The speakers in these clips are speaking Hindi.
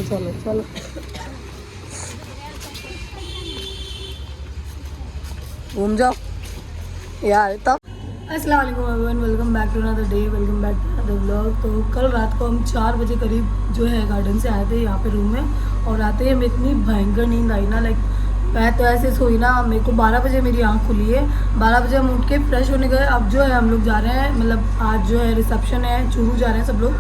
चलो चलो। घूम जाओ यार तब। अस्सलाम वालेकुम everyone, welcome back to another day, welcome back to another vlog. तो कल रात को हम 4 बजे करीब जो है गार्डन से आए थे यहाँ पे रूम में, और आते ही हमें इतनी भयंकर नींद आई ना, लाइक मैं तो ऐसे सोई ना, मेरे को 12 बजे मेरी आँख खुली है। 12 बजे हम उठ के फ्रेश होने गए। अब जो है हम लोग जा रहे हैं, मतलब आज जो है रिसेप्शन है, चूरू जा रहे हैं सब लोग।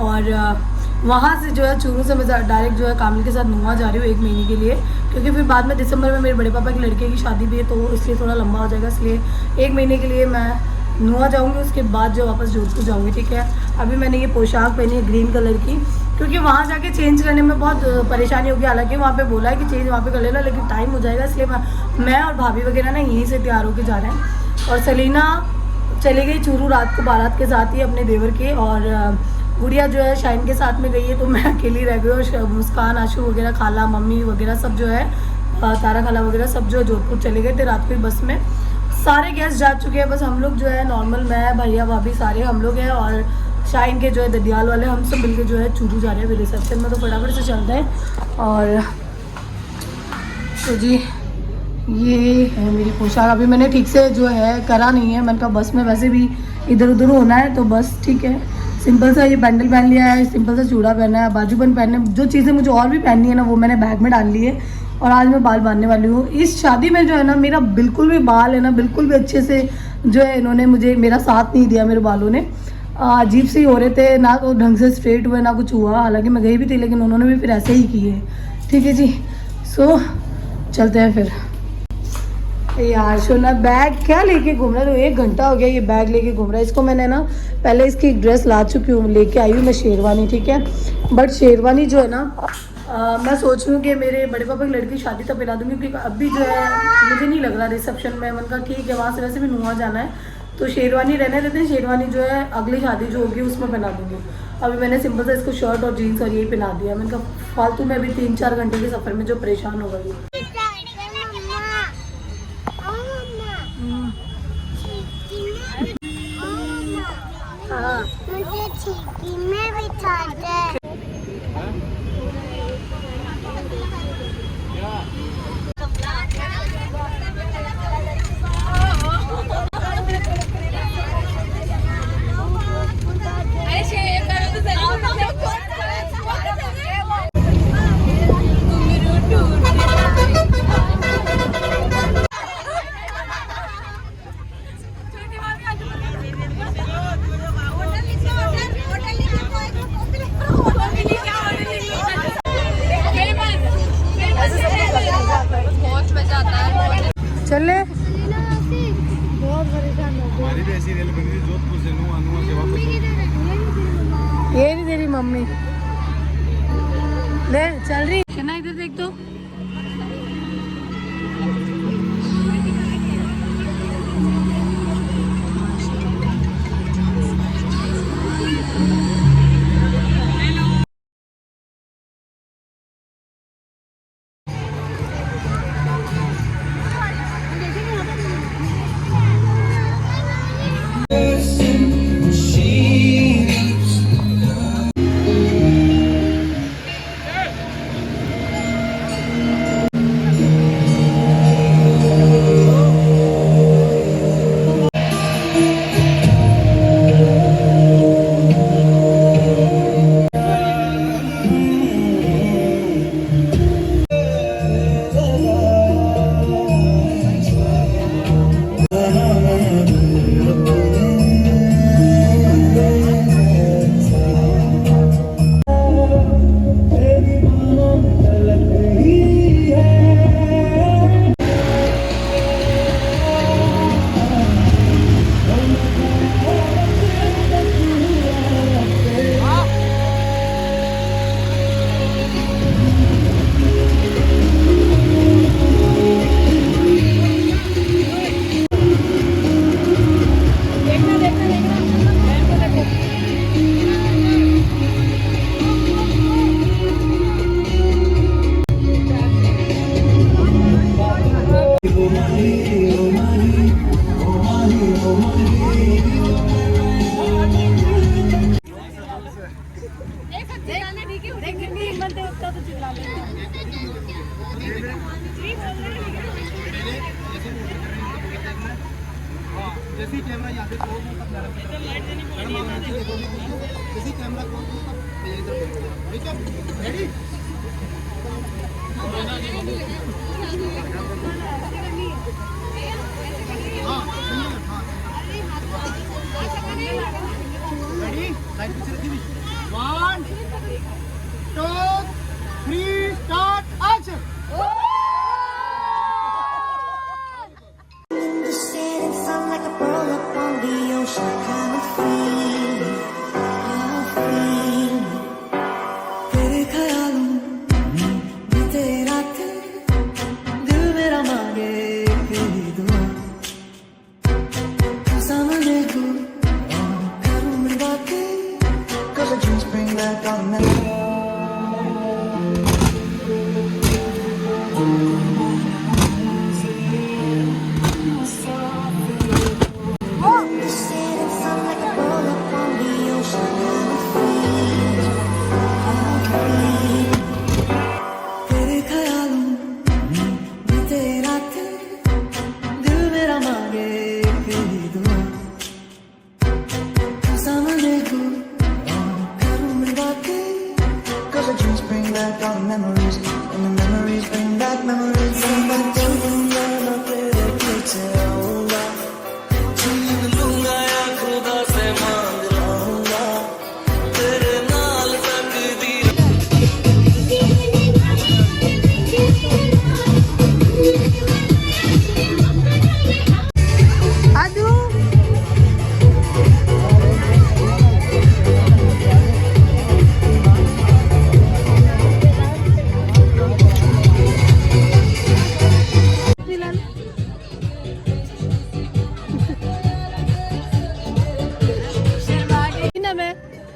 और वहाँ से जो है चूरू से मैं डायरेक्ट जो है कामिल के साथ नुआ जा रही हूँ 1 महीने के लिए, क्योंकि फिर बाद में दिसंबर में मेरे बड़े पापा के लड़के की शादी भी है, तो इसलिए थोड़ा लंबा हो जाएगा, इसलिए 1 महीने के लिए मैं नुआ जाऊँगी। उसके बाद जो वापस जोधपुर जाऊँगी, ठीक है। अभी मैंने ये पोशाक पहनी है ग्रीन कलर की, क्योंकि वहाँ जाके चेंज करने में बहुत परेशानी होगी। हालांकि वहाँ पे बोला है कि चेंज वहाँ पे कर लेना, लेकिन टाइम हो जाएगा, इसलिए मैं और भाभी वगैरह ना यहीं से तैयार होकर जा रहे हैं। और सलीना चली गई चूरू रात को बारात के साथ ही अपने देवर के, और गुड़िया जो है शाइन के साथ में गई है, तो मैं अकेली रह गई। और मुस्कान, आशू वगैरह, खाला, मम्मी वगैरह सब जो है, तारा खाला वगैरह सब जो है जोधपुर चले गए थे रात को बस में। सारे गेस्ट जा चुके हैं, बस हम लोग जो है नॉर्मल, मैं, भैया, भाभी सारे हम लोग हैं, और शाइन के जो है ददियाल वाले, हम सब मिलके जो है चूरू जा रहे हैं रिसेप्शन में। तो फटाफट से चलते हैं। और तो जी ये है मेरी पोशाक। अभी मैंने ठीक से जो है करा नहीं है, मैंने कहा बस में वैसे भी इधर उधर होना है, तो बस ठीक है सिंपल सा ये बैंडल पहन लिया है, सिंपल सा चूड़ा पहना है, बाजूबंद पहनने, जो चीज़ें मुझे और भी पहननी है ना वो मैंने बैग में डाल ली है। और आज मैं बाल बांधने वाली हूँ। इस शादी में जो है ना मेरा बिल्कुल भी बाल है ना, बिल्कुल भी अच्छे से जो है इन्होंने मुझे मेरा साथ नहीं दिया। मेरे बालों ने अजीब से ही हो रहे थे, ना तो ढंग से स्ट्रेट हुए ना कुछ हुआ। हालांकि मैं गई भी थी, लेकिन उन्होंने भी फिर ऐसे ही किए। ठीक है जी, सो चलते हैं फिर। यार सोना बैग क्या लेके घूम रहा है, तो 1 घंटा हो गया ये बैग लेके घूम रहा है। इसको मैंने ना पहले इसकी ड्रेस ला चुकी हूँ, लेके आई हूँ मैं शेरवानी, ठीक है। बट शेरवानी जो है ना मैं सोच रही हूँ कि मेरे बड़े पापा की लड़की शादी तब पहना दूँगी, क्योंकि अभी जो है मुझे नहीं लग रहा रिसेप्शन में। मैंने कहा ठीक है, वहाँ से वैसे भी नुआ जाना है, तो शेरवानी रहने देते हैं। शेरवानी जो है अगली शादी जो होगी उसमें पहना दूँगी। अभी मैंने सिंपल सा इसको शर्ट और जीन्स और यही पहना दिया। मैंने कहा फालतू में अभी 3-4 घंटे के सफ़र में जो परेशान होगा ये। हाँ मुझे छिपी में बिठा दे। चले बहुत परेशान हो गई। हमारी भी ऐसी रेल बनी थी जोधपुर से नुआ से वापस। ये नहीं दे रही मम्मी, ले चल रही है ना, इधर देख तो। जैसे ही कैमरा यहाँ पे क्लोज हो तब जैसे ही कैमरा क्लोज हो तब ठीक है रेडी हाँ रेडी लाइट पिक्चर रखी हुई 1 2 3 स्टार्ट एक्शन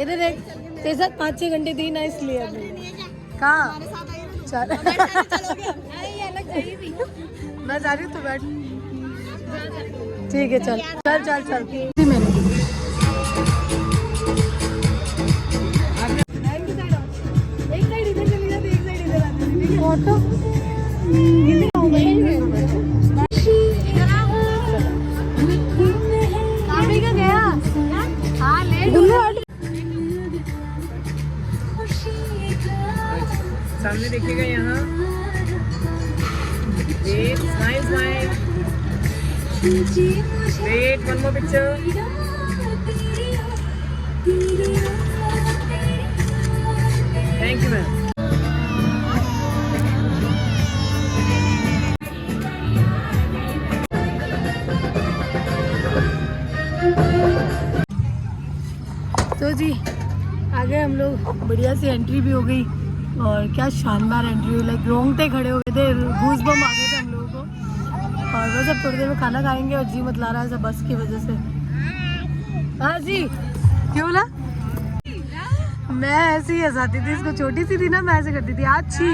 इधर देख तेरे साथ 5-6 घंटे थी ना इसलिए कहाँ चल मैं जा रही हूँ तो बैठ ठीक है चल चल चल चल मैंने एक साइड इधर चली जाती एक साइड इधर आती ऑटो सामने देखिएगा यहाँ smile smile wait one more picture thank you ma'am तो जी आगे हम लोग बढ़िया सी एंट्री भी हो गई और क्या शानदार एंट्री हुई लाइक रोंगटे खड़े हो गए थे घूस बम आ गए थे हम लोगों को और बस अब थोड़ी देर में खाना खाएंगे और जी मत ला रहा है सब बस की वजह से हाँ जी क्यों ना मैं ऐसे ही हंसाती थी इसको छोटी सी थी ना मैं ऐसे करती थी आच्छी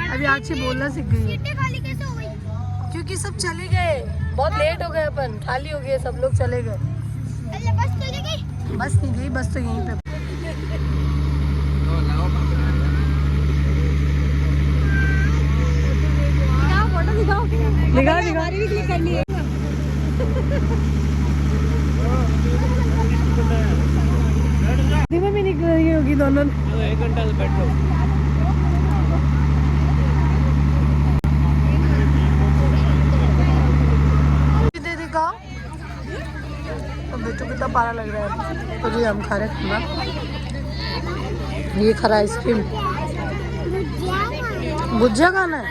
अभी आच्छी बोलना सीख गई है क्योंकि सब चले गए बहुत लेट हो गए अपन खाली हो गए सब लोग चले गए बस नहीं गई बस तो यहीं पे दिखा भी क्लिक करनी है भी निकल रही होगी दोनों 1 घंटा से बैठो दिखाओ तो बेटू कितना पारा लग रहा है तो जी हम खा रहे खाना ये खा रहा आइसक्रीम भुजिया खाना है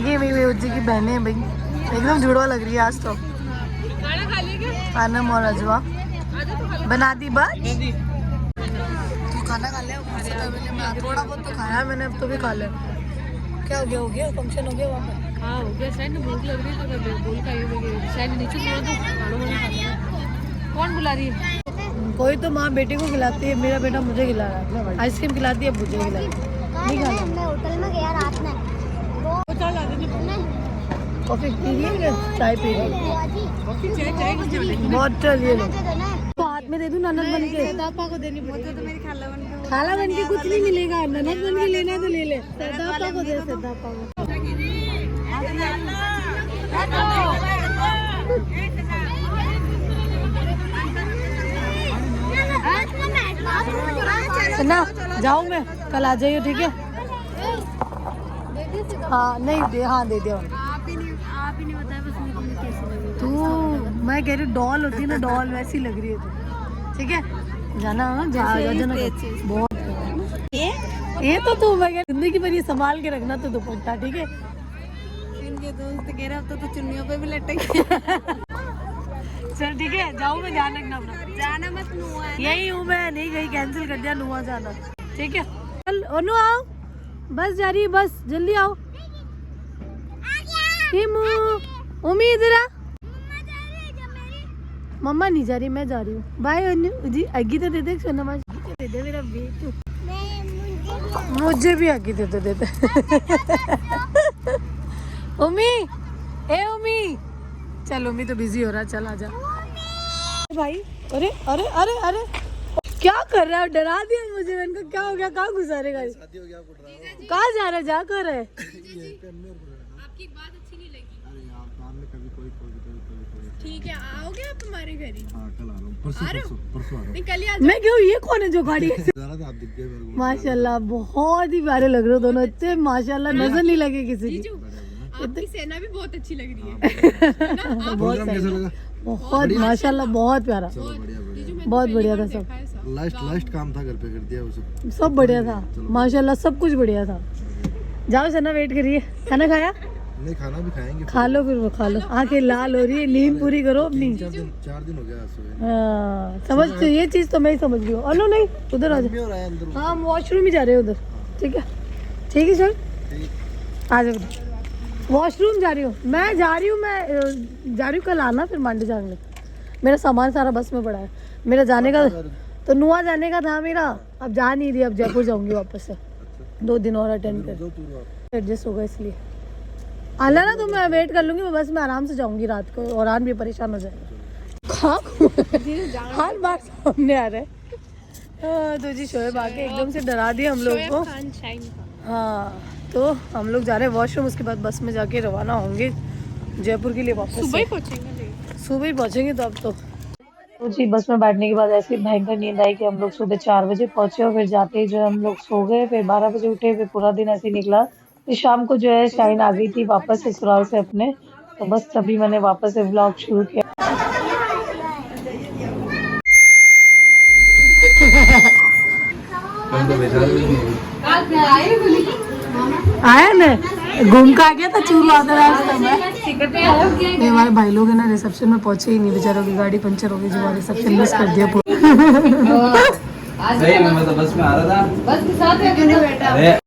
ये मेरी उज्जी की बहनें हैं भाई एकदम जुड़वा लग रही है आज तो खाना खा लिया क्या आनम और अजवा बना दी बात तू खाना खा लिया थोड़ा बहुत तो खाया मैंने अब तो भी खा लिया क्या हो गया फंक्शन हो गया वहाँ पे हाँ हो गया शायद भूख लग रही है तो बोल का शायद नीचे तो खाना वाना खाना कौन बुला रही है कोई तो माँ बेटे को खिलाती है मेरा बेटा मुझे खिला रहा है आइसक्रीम खिलाती है मुझे खिला नहीं खाना मैं होटल में गया रात में कॉफी पी रही है चाय पी रही है बहुत चलिए लोग तो हाथ में दे दूं ननद बन के पापा को देनी पड़ेगी तो मेरी खाला बन के कुछ नहीं मिलेगा ननद बन के लेना तो ले ले सरदापा को दे सरदापा को ना जाऊँ मैं, कल आ जाइए, ठीक है? हाँ नहीं दे, हाँ दे दिया। आप ही नहीं बताया बस मेरे को कैसी लगी। तू, मैं कह रही हूँ डॉल होती है ना, डॉल वैसी लग रही है तू, ठीक है? जाना जाना बहुत ये तो मैं कह जिंदगी भर ये संभाल के रखना तो दुपट्टा, ठीक है? इनके दोस्त कह रहे अब तो चुन्नियों पे भी लटक। चल ठीक है, जाऊँ मैं, ध्यान रखना अपना। जाना मत नुआ है। यही हूँ मैं, नहीं गई, कैंसिल कर दिया नुआ जाना, ठीक है? चल ओनू आओ, बस जा रही है, बस जल्दी आओ। उम्मी इधर आ। मम्मा नहीं जा रही, मैं जा रही हूँ। बाय अनु जी, आगी तो दे दे, सोना दे दे मेरा बेटू। मुझे भी आगे दे दे उम्मी, ए उम्मी, चल उम्मी तो बिजी हो रहा, चल आजा भाई। अरे अरे अरे अरे क्या कर रहा है, डरा दिया मुझे। मैंने कहा क्या हो गया, कहाँ घुसा रहे गाड़ी, कहाँ जा रहा है, जा कर रहे? आपकी बात अच्छी नहीं लगी। ठीक है, आओगे आप हमारे घर ही? नहीं कल ही आ। मैं क्यों, ये कौन है जो गाड़ी है? माशाल्लाह बहुत ही प्यारे लग रहे हो दोनों, इतने माशाल्लाह, नजर नहीं लगे किसी की। आपकी सेना भी बहुत अच्छी लग रही है। बहुत माशाल्लाह, बहुत प्यारा, बहुत बढ़िया था सब। लास्ट काम था, घर पे कर दिया वो सब बढ़िया था माशाल्लाह, सब कुछ बढ़िया था। जाओ सना, वेट करिए। खाना खाया? नहीं, खाना भी खाएंगे। खा लो फिर, वो खा लो, आंखें लाल हो रही है, नींद पूरी करो अपनी। 4 दिन हो गया सोए। हाँ समझ, तो ये चीज तो मैं ही समझ गई हूँ। अलो नहीं, उधर आ जाओ। हाँ हम वॉशरूम ही जा रहे हैं उधर, ठीक है? ठीक है सर, आ जाओ। वॉशरूम जा रही हूँ, मैं जा रही हूँ, मैं जा रही हूँ, कल आना फिर मांडे जाने। मेरा सामान सारा बस में पड़ा है, मेरा जाने का तो नुआ जाने का था मेरा, अब जा नहीं रही, अब जयपुर जाऊंगी वापस से। 2 दिन और अटेंड कर, एडजस्ट होगा इसलिए। आना ना तो मैं वेट कर लूंगी, मैं बस में आराम से जाऊंगी रात को, और आन भी परेशान हो जाएगा। हर बार सामने आ रहा है। तो जी शोएब आके एकदम से डरा दिया हम लोग को। हाँ तो हम लोग जा रहे हैं वॉशरूम, उसके बाद बस में जाके रवाना होंगे जयपुर के लिए वापस। सुबह ही पहुंचेंगे, सुबह ही पहुंचेंगे। तो अब तो जी बस में बैठने के बाद ऐसी भयंकर नींद आई कि हम लोग सुबह 4 बजे पहुंचे, और फिर जाते ही जो है हम लोग सो गए। फिर 12 बजे उठे, फिर पूरा दिन ऐसे ही निकला। फिर शाम को जो है शाइन आ गई थी वापस ससुराल से अपने, तो बस तभी मैंने वापस से व्लॉग शुरू किया। आया ना, घूम का आ गया था चूरू आता रास्ते में। हमारे भाई लोग है ना, रिसेप्शन में पहुंचे ही नहीं, बेचारों की गाड़ी पंचर हो गई, जो रिसेप्शन मिस कर दिया पूरा। सही में मैं तो बस में आ रहा था, बस के साथ है क्यों नहीं बैठा? अरे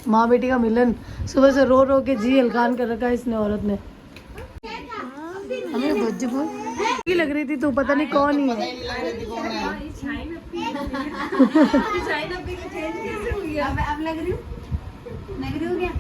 माँ बेटी का मिलन, सुबह से रो रो के जी हलकान कर रखा है इसने, औरत ने। हमें बच्चे लग रही थी, तो पता नहीं कौन ही है। अब लग रही हूँ क्या?